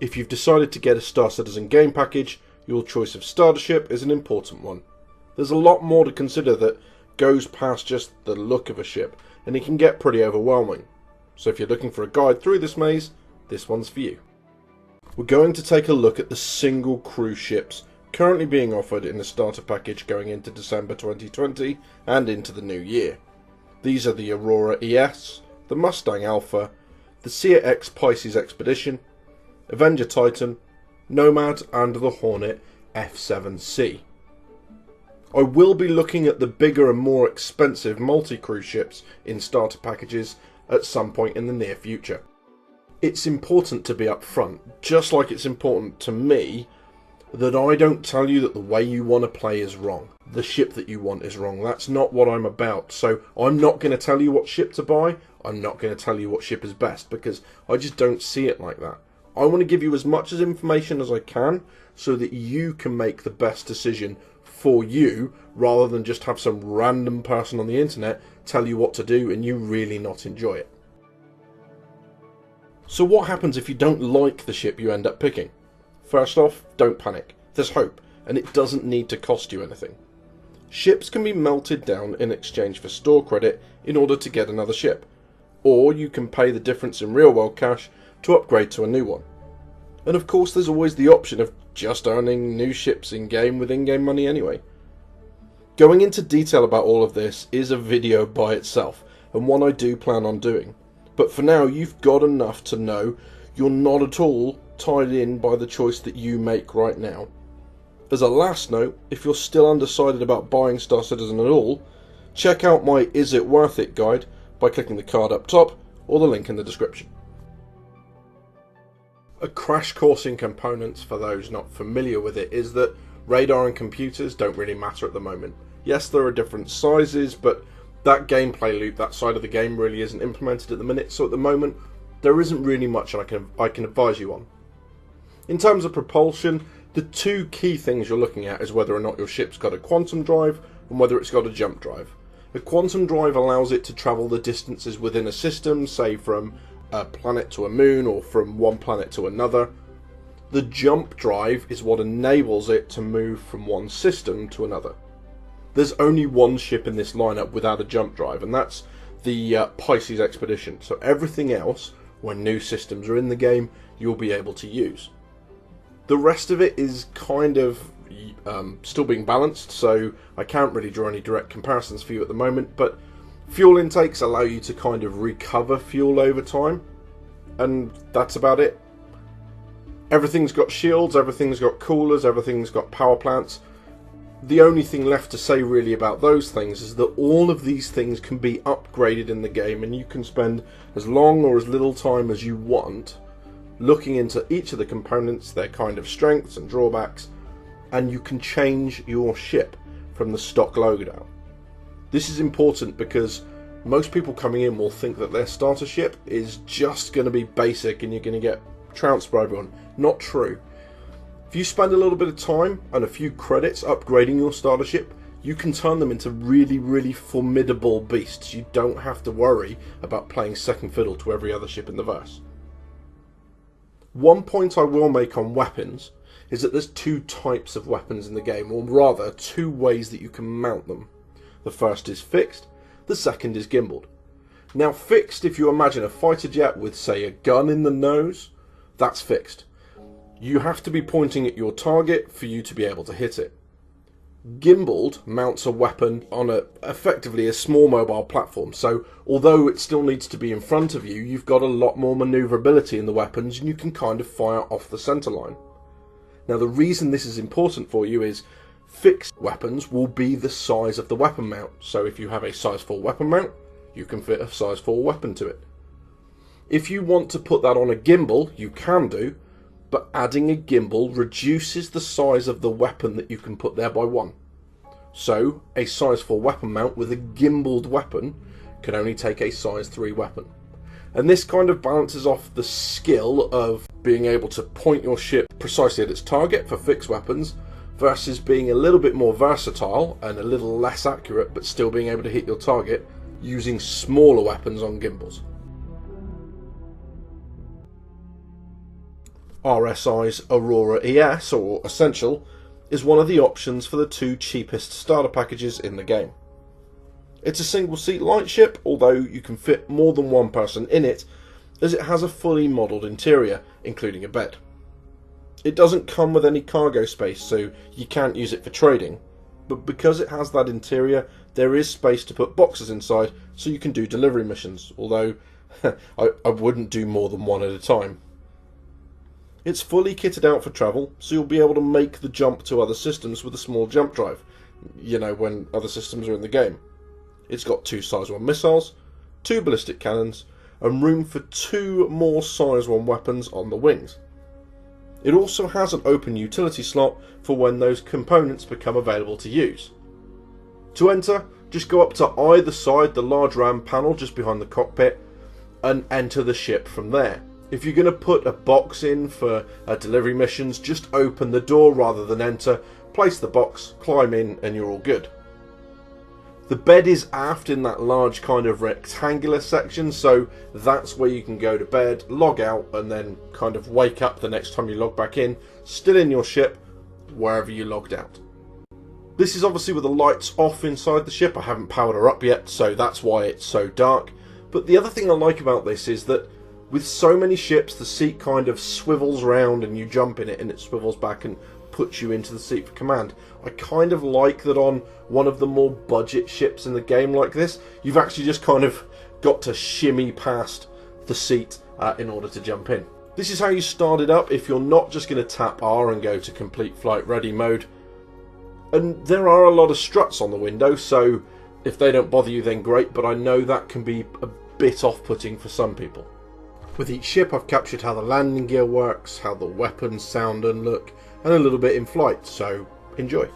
If you've decided to get a Star Citizen game package, your choice of starter ship is an important one. There's a lot more to consider that goes past just the look of a ship, and it can get pretty overwhelming. So if you're looking for a guide through this maze, this one's for you. We're going to take a look at the single crew ships currently being offered in the starter package going into December 2020 and into the new year. These are the Aurora ES, the Mustang Alpha, the C8X Pisces Expedition, Avenger Titan, Nomad and the Hornet F7C. I will be looking at the bigger and more expensive multi-crew ships in starter packages at some point in the near future. It's important to be upfront, just like it's important to me that I don't tell you that the way you want to play is wrong. The ship that you want is wrong. That's not what I'm about. So I'm not going to tell you what ship to buy. I'm not going to tell you what ship is best because I just don't see it like that. I want to give you as much information as I can so that you can make the best decision for you rather than just have some random person on the internet tell you what to do and you really not enjoy it. So what happens if you don't like the ship you end up picking? First off, don't panic. There's hope, and it doesn't need to cost you anything. Ships can be melted down in exchange for store credit in order to get another ship, or you can pay the difference in real world cash to upgrade to a new one. And of course there's always the option of just earning new ships in-game with in-game money anyway. Going into detail about all of this is a video by itself, and one I do plan on doing. But for now, you've got enough to know you're not at all tied in by the choice that you make right now. As a last note, if you're still undecided about buying Star Citizen at all, check out my Is It Worth It guide by clicking the card up top or the link in the description. A crash course in components for those not familiar with it is that radar and computers don't really matter at the moment. Yes, there are different sizes, but that gameplay loop, that side of the game really isn't implemented at the minute, so at the moment there isn't really much I can advise you on. In terms of propulsion, the two key things you're looking at is whether or not your ship's got a quantum drive and whether it's got a jump drive. A quantum drive allows it to travel the distances within a system, say from a planet to a moon or from one planet to another. The jump drive is what enables it to move from one system to another. There's only one ship in this lineup without a jump drive, and that's the Pisces Expedition. So everything else, when new systems are in the game, you'll be able to use. The rest of it is kind of still being balanced, so I can't really draw any direct comparisons for you at the moment, but fuel intakes allow you to kind of recover fuel over time, and that's about it. Everything's got shields, everything's got coolers, everything's got power plants. The only thing left to say really about those things is that all of these things can be upgraded in the game, and you can spend as long or as little time as you want looking into each of the components, their kind of strengths and drawbacks, and you can change your ship from the stock loadout. This is important because most people coming in will think that their starter ship is just going to be basic and you're going to get trounced by everyone. Not true. If you spend a little bit of time and a few credits upgrading your starter ship, you can turn them into really, really formidable beasts. You don't have to worry about playing second fiddle to every other ship in the verse. One point I will make on weapons is that there's two types of weapons in the game, or rather two ways that you can mount them. The first is fixed, the second is gimbaled. Now fixed, if you imagine a fighter jet with, say, a gun in the nose, that's fixed. You have to be pointing at your target for you to be able to hit it. Gimbaled mounts a weapon on effectively a small mobile platform, so although it still needs to be in front of you, you've got a lot more manoeuvrability in the weapons and you can kind of fire off the centre line. Now the reason this is important for you is fixed weapons will be the size of the weapon mount, so if you have a size 4 weapon mount, you can fit a size 4 weapon to it. If you want to put that on a gimbal, you can do, but adding a gimbal reduces the size of the weapon that you can put there by 1. So, a size 4 weapon mount with a gimbaled weapon can only take a size 3 weapon. And this kind of balances off the skill of being able to point your ship precisely at its target for fixed weapons versus being a little bit more versatile and a little less accurate but still being able to hit your target using smaller weapons on gimbals. RSI's Aurora ES, or Essential, is one of the options for the 2 cheapest starter packages in the game. It's a single seat light ship, although you can fit more than one person in it, as it has a fully modelled interior, including a bed. It doesn't come with any cargo space, so you can't use it for trading, but because it has that interior, there is space to put boxes inside, so you can do delivery missions, although I wouldn't do more than one at a time. It's fully kitted out for travel, so you'll be able to make the jump to other systems with a small jump drive, when other systems are in the game. It's got 2 size 1 missiles, 2 ballistic cannons, and room for 2 more size 1 weapons on the wings. It also has an open utility slot for when those components become available to use. To enter, just go up to either side the large RAM panel just behind the cockpit and enter the ship from there. If you're going to put a box in for delivery missions, just open the door rather than enter, place the box, climb in, and you're all good. The bed is aft in that large kind of rectangular section, so that's where you can go to bed, log out, and then kind of wake up the next time you log back in, still in your ship, wherever you logged out. This is obviously with the lights off inside the ship. I haven't powered her up yet, so that's why it's so dark. But the other thing I like about this is that with so many ships, the seat kind of swivels round and you jump in it and it swivels back and puts you into the seat for command. I kind of like that on one of the more budget ships in the game like this, you've actually just kind of got to shimmy past the seat in order to jump in. This is how you start it up if you're not just going to tap R and go to complete flight ready mode. And there are a lot of struts on the window, so if they don't bother you then great, but I know that can be a bit off-putting for some people. With each ship I've captured how the landing gear works, how the weapons sound and look, and a little bit in flight, so enjoy.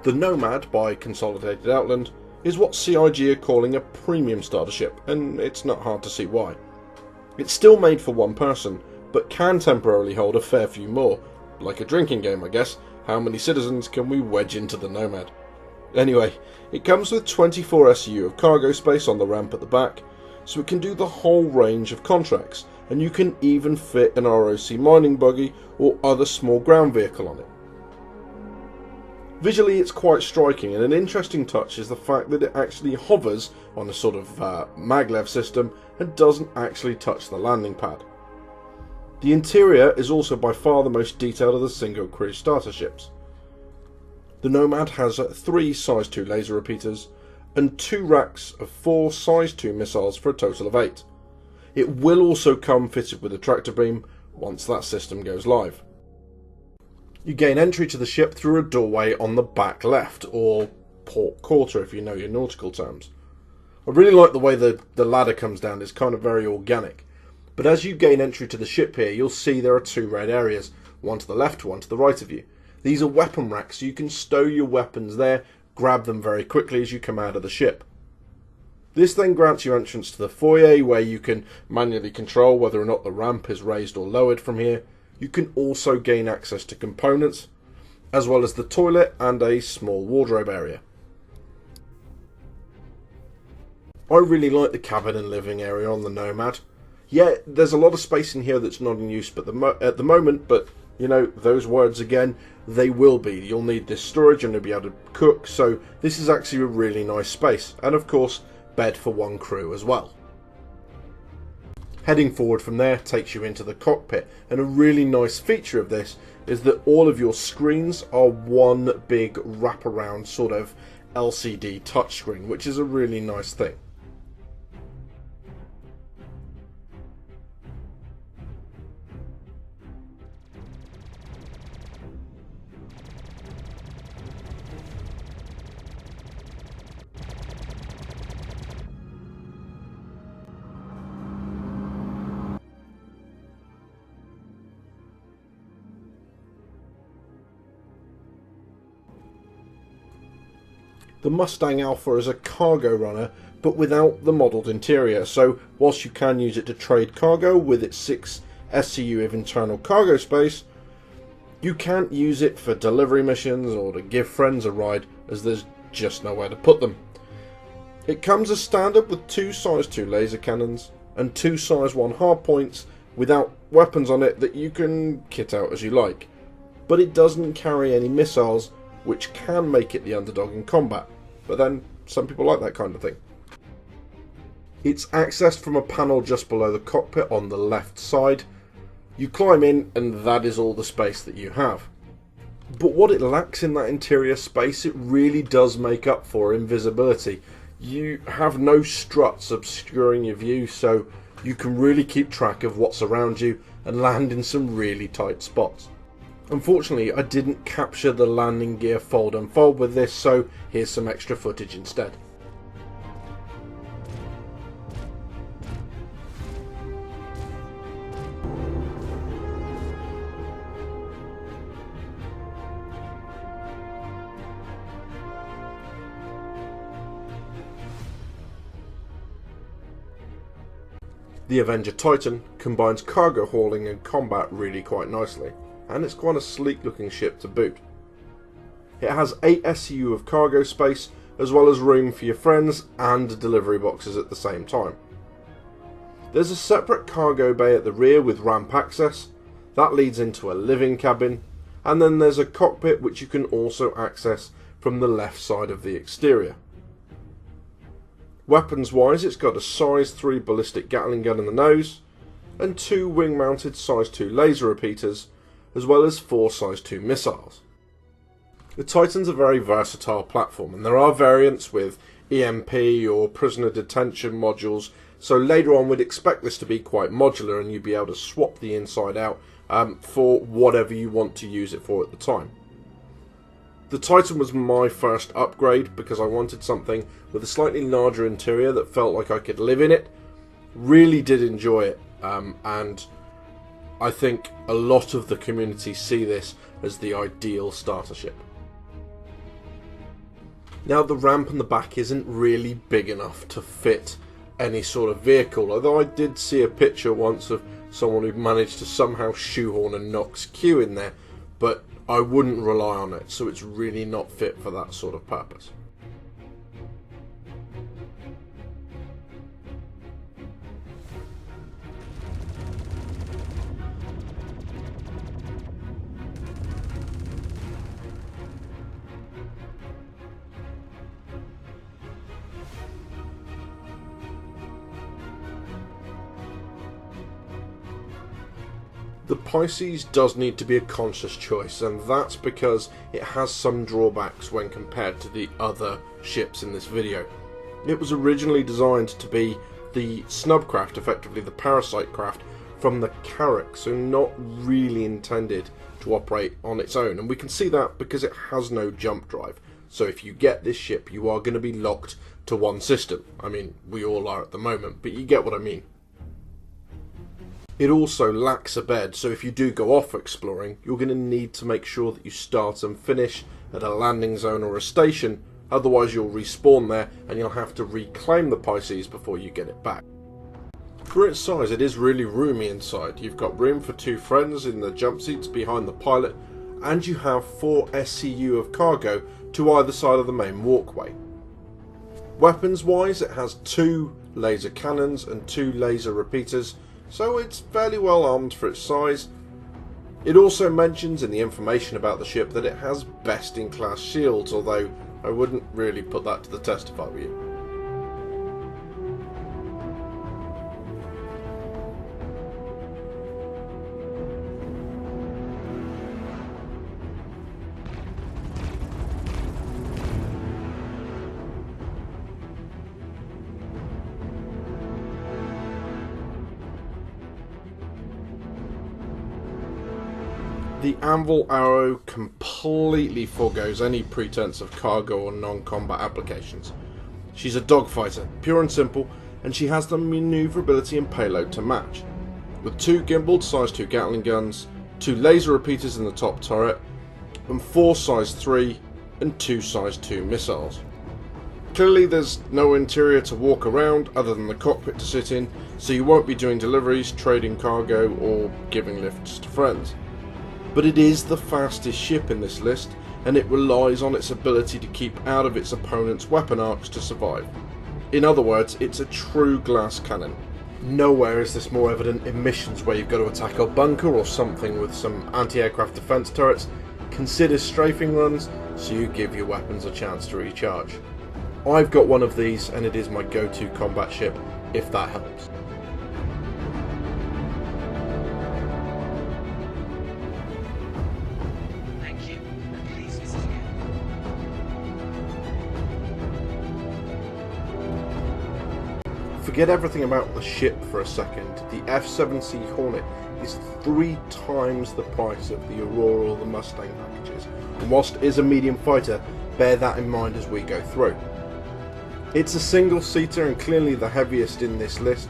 The Nomad by Consolidated Outland is what CIG are calling a premium starter ship, and it's not hard to see why. It's still made for one person, but can temporarily hold a fair few more. Like a drinking game, I guess. How many citizens can we wedge into the Nomad? Anyway, it comes with 24 SU of cargo space on the ramp at the back, so it can do the whole range of contracts, and you can even fit an ROC mining buggy or other small ground vehicle on it. Visually it's quite striking, and an interesting touch is the fact that it actually hovers on a sort of maglev system and doesn't actually touch the landing pad. The interior is also by far the most detailed of the single crew starter ships. The Nomad has 3 size 2 laser repeaters and 2 racks of 4 size 2 missiles for a total of 8. It will also come fitted with a tractor beam once that system goes live. You gain entry to the ship through a doorway on the back left, or port quarter if you know your nautical terms. I really like the way the ladder comes down, it's kind of very organic. But as you gain entry to the ship here, you'll see there are 2 red areas, one to the left, one to the right of you. These are weapon racks, so you can stow your weapons there, grab them very quickly as you come out of the ship. This then grants you entrance to the foyer, where you can manually control whether or not the ramp is raised or lowered from here. You can also gain access to components, as well as the toilet and a small wardrobe area. I really like the cabin and living area on the Nomad. Yeah, there's a lot of space in here that's not in use at the moment, but you know, those words again, they will be. You'll need this storage and you'll be able to cook, so this is actually a really nice space. And of course, bed for 1 crew as well. Heading forward from there takes you into the cockpit, and a really nice feature of this is that all of your screens are one big wraparound sort of LCD touchscreen, which is a really nice thing. The Mustang Alpha is a cargo runner, but without the modelled interior, so whilst you can use it to trade cargo with its 6 SCU of internal cargo space, you can't use it for delivery missions or to give friends a ride, as there's just nowhere to put them. It comes as standard with 2 size 2 laser cannons and 2 size 1 hardpoints without weapons on it that you can kit out as you like, but it doesn't carry any missiles, which can make it the underdog in combat, but then some people like that kind of thing. It's accessed from a panel just below the cockpit on the left side. You climb in and that is all the space that you have. But what it lacks in that interior space, it really does make up for invisibility. You have no struts obscuring your view, so you can really keep track of what's around you and land in some really tight spots. Unfortunately, I didn't capture the landing gear fold and fold with this, so here's some extra footage instead. The Avenger Titan combines cargo hauling and combat really quite nicely, and it's quite a sleek looking ship to boot. It has 8 SCU of cargo space, as well as room for your friends and delivery boxes at the same time. There's a separate cargo bay at the rear with ramp access, that leads into a living cabin, and then there's a cockpit which you can also access from the left side of the exterior. Weapons wise, it's got a size 3 ballistic Gatling gun in the nose, and 2 wing mounted size 2 laser repeaters, as well as 4 size 2 missiles. The Titan's a very versatile platform, and there are variants with EMP or prisoner detention modules, so later on we'd expect this to be quite modular and you'd be able to swap the inside out for whatever you want to use it for at the time. The Titan was my first upgrade because I wanted something with a slightly larger interior that felt like I could live in it. Really did enjoy it, and I think a lot of the community see this as the ideal starter ship. Now, the ramp in the back isn't really big enough to fit any sort of vehicle, although I did see a picture once of someone who managed to somehow shoehorn a Nox Q in there, but I wouldn't rely on it, so it's really not fit for that sort of purpose. The Pisces does need to be a conscious choice, and that's because it has some drawbacks when compared to the other ships in this video. It was originally designed to be the snub craft, effectively the parasite craft, from the Carrack, so not really intended to operate on its own, and we can see that because it has no jump drive. So if you get this ship, you are going to be locked to one system. I mean, we all are at the moment, but you get what I mean. It also lacks a bed, so if you do go off exploring, you're going to need to make sure that you start and finish at a landing zone or a station, otherwise you'll respawn there and you'll have to reclaim the Pisces before you get it back. For its size, it is really roomy inside. You've got room for 2 friends in the jump seats behind the pilot, and you have 4 SCU of cargo to either side of the main walkway. Weapons wise, it has 2 laser cannons and 2 laser repeaters, so it's fairly well armed for its size. It also mentions in the information about the ship that it has best in class shields, although I wouldn't really put that to the test if I were you. The Anvil Arrow completely forgoes any pretense of cargo or non-combat applications. She's a dogfighter, pure and simple, and she has the maneuverability and payload to match. With 2 gimbaled size 2 Gatling guns, 2 laser repeaters in the top turret, and 4 size 3 and 2 size 2 missiles. Clearly there's no interior to walk around other than the cockpit to sit in, so you won't be doing deliveries, trading cargo or giving lifts to friends. But it is the fastest ship in this list, and it relies on its ability to keep out of its opponent's weapon arcs to survive. In other words, it's a true glass cannon. Nowhere is this more evident in missions where you've got to attack a bunker or something with some anti-aircraft defense turrets. Consider strafing runs, so you give your weapons a chance to recharge. I've got one of these, and it is my go-to combat ship, if that helps. Thank you. Please visit again. Forget everything about the ship for a second. The F7C Hornet is 3 times the price of the Aurora or the Mustang packages, and whilst it is a medium fighter, bear that in mind as we go through. It's a single-seater and clearly the heaviest in this list,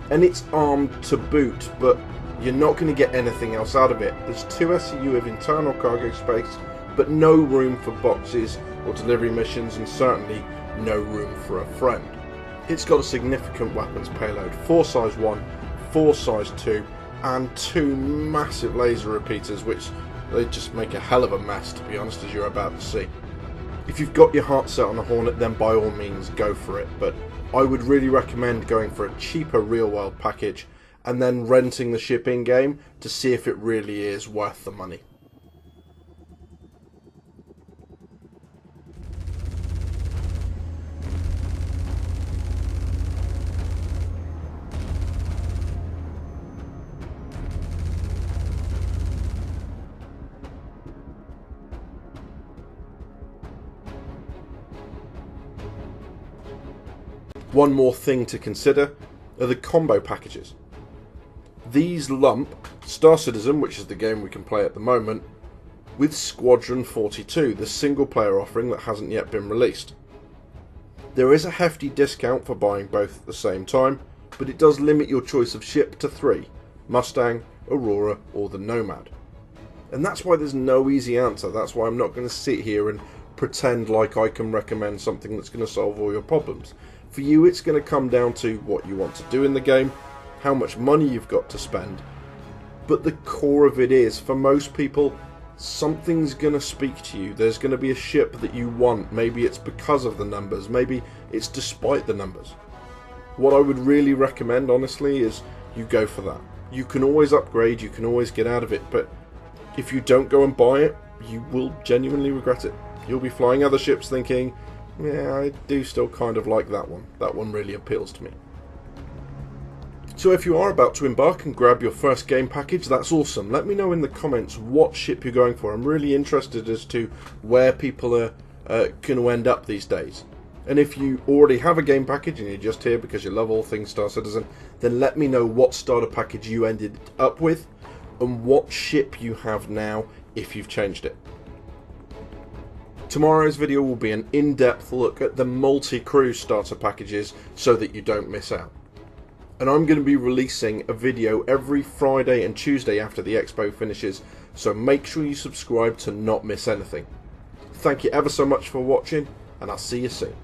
and it's armed to boot, but you're not going to get anything else out of it. There's 2 SCU of internal cargo space, but no room for boxes or delivery missions, and certainly no room for a friend. It's got a significant weapons payload, 4 size 1, 4 size 2, and 2 massive laser repeaters, which they just make a hell of a mess, to be honest, as you're about to see. If you've got your heart set on a Hornet, then by all means go for it, but I would really recommend going for a cheaper real world package and then renting the ship in game to see if it really is worth the money. One more thing to consider are the combo packages. These lump Star Citizen, which is the game we can play at the moment, with Squadron 42, the single player offering that hasn't yet been released. There is a hefty discount for buying both at the same time, but it does limit your choice of ship to 3, Mustang, Aurora or the Nomad. And that's why there's no easy answer. That's why I'm not going to sit here and pretend like I can recommend something that's going to solve all your problems. For you, it's going to come down to what you want to do in the game, how much money you've got to spend, but the core of it is, for most people, something's going to speak to you. There's going to be a ship that you want. Maybe it's because of the numbers, maybe it's despite the numbers. What I would really recommend, honestly, is you go for that. You can always upgrade, you can always get out of it, but if you don't go and buy it, you will genuinely regret it. You'll be flying other ships thinking, yeah, I do still kind of like that one. That one really appeals to me. So if you are about to embark and grab your first game package, that's awesome. Let me know in the comments what ship you're going for. I'm really interested as to where people are going to end up these days. And if you already have a game package and you're just here because you love all things Star Citizen, then let me know what starter package you ended up with and what ship you have now if you've changed it. Tomorrow's video will be an in-depth look at the multi-crew starter packages so that you don't miss out. And I'm going to be releasing a video every Friday and Tuesday after the expo finishes, so make sure you subscribe to not miss anything. Thank you ever so much for watching, and I'll see you soon.